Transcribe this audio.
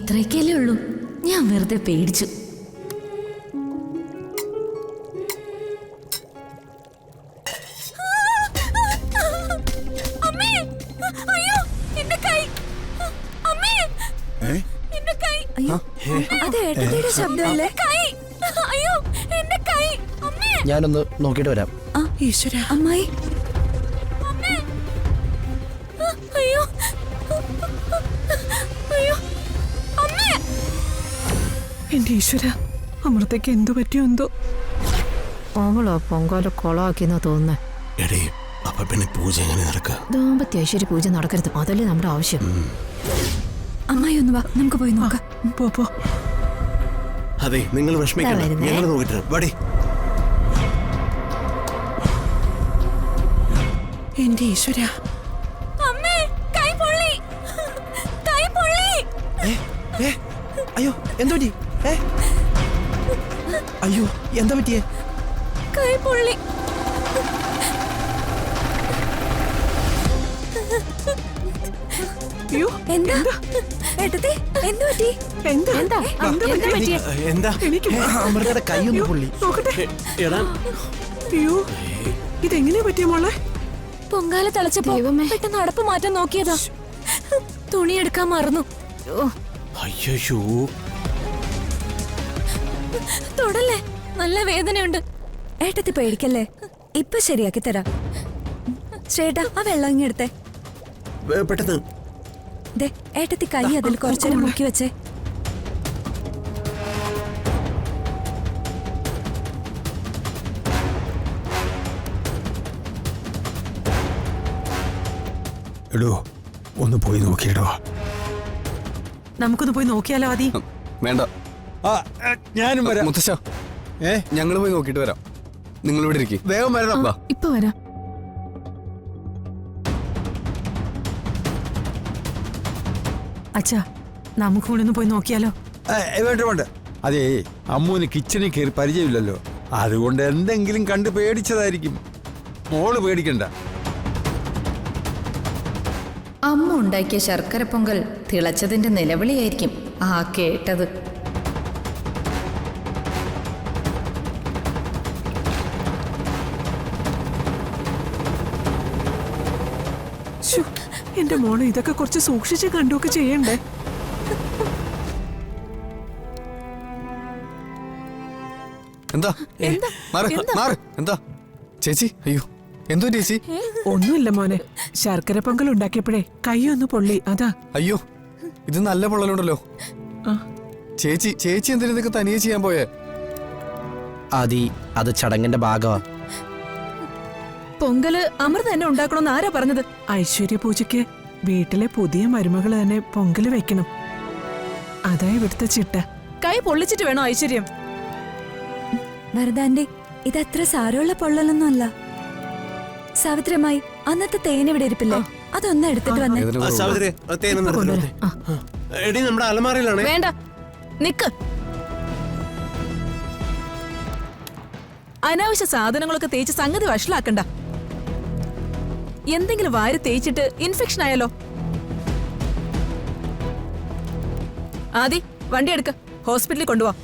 ഇത്രയൊക്കെയല്ലേ ഉള്ളൂ. ഞാൻ വെറുതെ പേടിച്ചു. ഞാനൊന്ന് നോക്കിയിട്ട് വരാം. ഈശ്വര, അമ്മായി. എന്റെ ഈശ്വര, അമൃതയ്ക്ക് എന്തു പറ്റിയോ എന്തോ. അവളോ പൊങ്കാല കൊളാക്കിന്നാ തോന്നുന്നേ. പൂജ എങ്ങനെ നടക്കുക? ദാമ്പത്യ ഐശ്വര്യ പൂജ നടക്കരുത്, അതല്ലേ നമ്മുടെ ആവശ്യം. അമ്മായി ഒന്ന് വാ, നമുക്ക് പോയി നോക്കാം. പോ. അതെ, നിങ്ങൾ വിഷമിക്കണ്ട, ഞങ്ങൾ നോക്കിട്ട് വടി. എന്റെ ഈശ്വര, അയ്യോ എന്താ പറ്റി? അയ്യോ എന്താ പറ്റിയേ? കൈ പൊള്ളി. അയ്യോ എന്താ ഏട്ടത്തി, എന്തു പറ്റി? എന്താ? അമൃതയുടെ കൈയൊന്ന് പൊള്ളി. അയ്യോ, ഇതെങ്ങനെയാ പറ്റിയ മോളെ? പൊങ്കാല തിളച്ചപ്പോ പെട്ടെന്ന് അടപ്പ് മാറ്റാൻ നോക്കിയതാ. തുണിയെടുക്കാൻ മറന്നു. അയ്യോ, തൊടല്ലേ, നല്ല വേദനയുണ്ട്. ഏട്ടത്തി പേടിക്കല്ലേ, ഇപ്പൊ ശരിയാക്കി തരാം. ചേട്ടാ, ആ വെള്ളം ഇങ്ങെടുത്തേ. പെട്ടെന്ന്. ഏട്ടത്തി കൈ അതിൽ കുറച്ചേരം മുക്കി വെച്ചേ. എടോ, ഒന്ന് പോയി നോക്കിയിടോ. നമുക്കൊന്ന് പോയി നോക്കിയാലോ ആദി? വേണ്ട, ഞാനും വരാം. മുത്തശ്ശ, ഞങ്ങൾ പോയി നോക്കിയിട്ട് വരാം. നിങ്ങൾ ഇവിടെ ഇരിക്കും. വേഗം വരണം. ഇപ്പൊ വരാം. അച്ഛാ, നമുക്ക് കൂടെ ഒന്ന് പോയി നോക്കിയാലോ? വേണ്ട. അതേ, അമ്മൂന് കിച്ചണിൽ കയറി പരിചയമില്ലല്ലോ, അതുകൊണ്ട് എന്തെങ്കിലും കണ്ട് പേടിച്ചതായിരിക്കും. മോള് പേടിക്കണ്ട. അമ്മ ഉണ്ടാക്കിയ ശർക്കര പൊങ്കൽ തിളച്ചതിന്റെ നിലവിളിയായിരിക്കും ആ കേട്ടത്. എന്റെ മോളെ, ഇതൊക്കെ കുറച്ച് സൂക്ഷിച്ച് കണ്ടുമൊക്കെ ചെയ്യണ്ടേ? എന്താ എന്താ ചേച്ചി? അയ്യോ, എന്തോ ചേച്ചി? ഒന്നുമില്ല മോനെ, ശർക്കര പൊങ്കൽ ഉണ്ടാക്കിയപ്പോഴേ കൈയൊന്ന് പൊള്ളി, അതാ. അയ്യോ, ഇത് നല്ല പൊള്ളലുണ്ടല്ലോ. ചേച്ചി എന്തിനാ ഇതൊക്കെ തനിയെ ചെയ്യാൻ പോയേ? അത് ചടങ്ങിന്റെ ഭാഗമാ. പൊങ്കല് അമൃത തന്നെ ഉണ്ടാക്കണമെന്ന് ആരാ പറഞ്ഞത്? ഐശ്വര്യ പൂജയ്ക്ക് വീട്ടിലെ പുതിയ മരുമകള് തന്നെ പൊങ്കല് വെക്കണം. അതാ ഇവിടുത്തെ ചിട്ട. കൈ പൊള്ളിച്ചിട്ട് വേണോ ഐശ്വര്യം? വരദാന്റെ ഇതത്ര സാരമുള്ള പൊള്ളലൊന്നും അല്ല. സാവിത്രിയമ്മായി, അന്നത്തെ തേൻ ഇവിടെ ഇരിപ്പില്ലേ, അതൊന്നും എടുത്തിട്ട് വന്നേ. നമ്മുടെ അലമാരയിലാണ്. വേണ്ട, നിക്ക്. അനാവശ്യ സാധനങ്ങളൊക്കെ തേച്ച് സംഗതി വഷളാക്കണ്ട. എന്തെങ്കിലും വാരി തേച്ചിട്ട് ഇൻഫെക്ഷൻ ആയാലോ? ആദി, വണ്ടി എടുക്ക, ഹോസ്പിറ്റലിൽ കൊണ്ടുപോവാ.